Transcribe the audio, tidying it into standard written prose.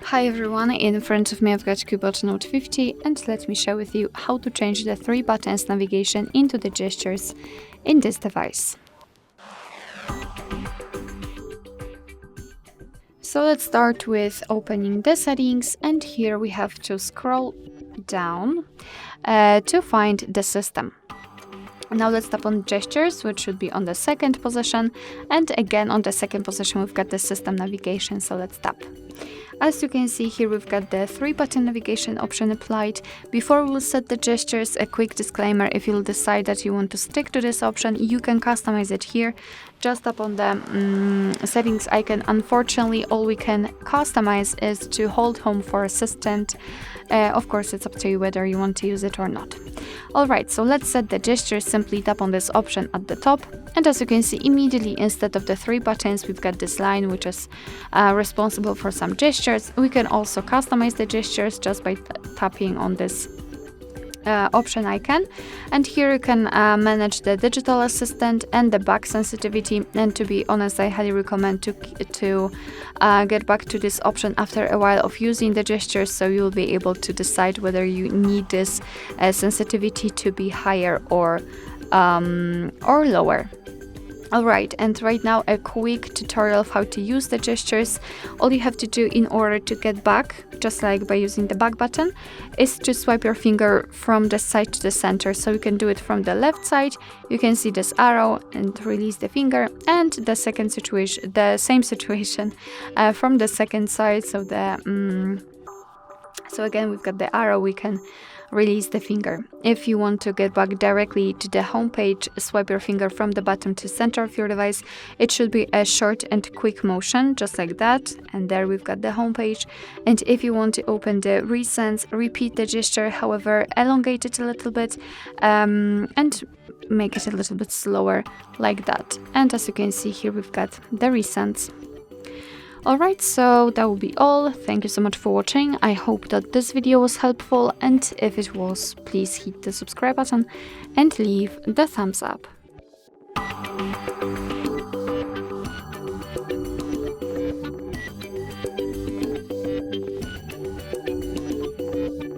Hi everyone, in front of me I've got CUBOT Note 50 and let me share with you how to change the 3 buttons navigation into the gestures in this device. So let's start with opening the settings, and here we have to scroll down to find the system. Now let's tap on gestures, which should be on the second position, and again on the second position we've got the system navigation, so let's tap. As you can see here, we've got the 3 button navigation option applied. Before we'll set the gestures, a quick disclaimer: if you'll decide that you want to stick to this option, you can customize it here. Just tap on the settings icon. Unfortunately, all we can customize is to hold home for assistant. Of course, it's up to you whether you want to use it or not. Alright, so let's set the gestures. Simply tap on this option at the top, and as you can see, immediately instead of the 3 buttons, we've got this line which is responsible for some gestures. We can also customize the gestures just by tapping on this option icon, and here you can manage the digital assistant and the back sensitivity. And to be honest, I highly recommend to get back to this option after a while of using the gestures, so you'll be able to decide whether you need this sensitivity to be higher or lower. Alright, and right now a quick tutorial of how to use the gestures. All you have to do in order to get back, just like by using the back button, is to swipe your finger from the side to the center. So you can do it from the left side, you can see this arrow and release the finger, and the same situation from the second side. So so again we've got the arrow, we can release the finger. If you want to get back directly to the home page, swipe your finger from the bottom to center of your device. It should be a short and quick motion, just like that, and there we've got the home page. And if you want to open the recents, repeat the gesture, however, elongate it a little bit and make it a little bit slower, like that. And as you can see here, we've got the recents. Alright, so that will be all. Thank you so much for watching. I hope that this video was helpful, and if it was, please hit the subscribe button and leave the thumbs up.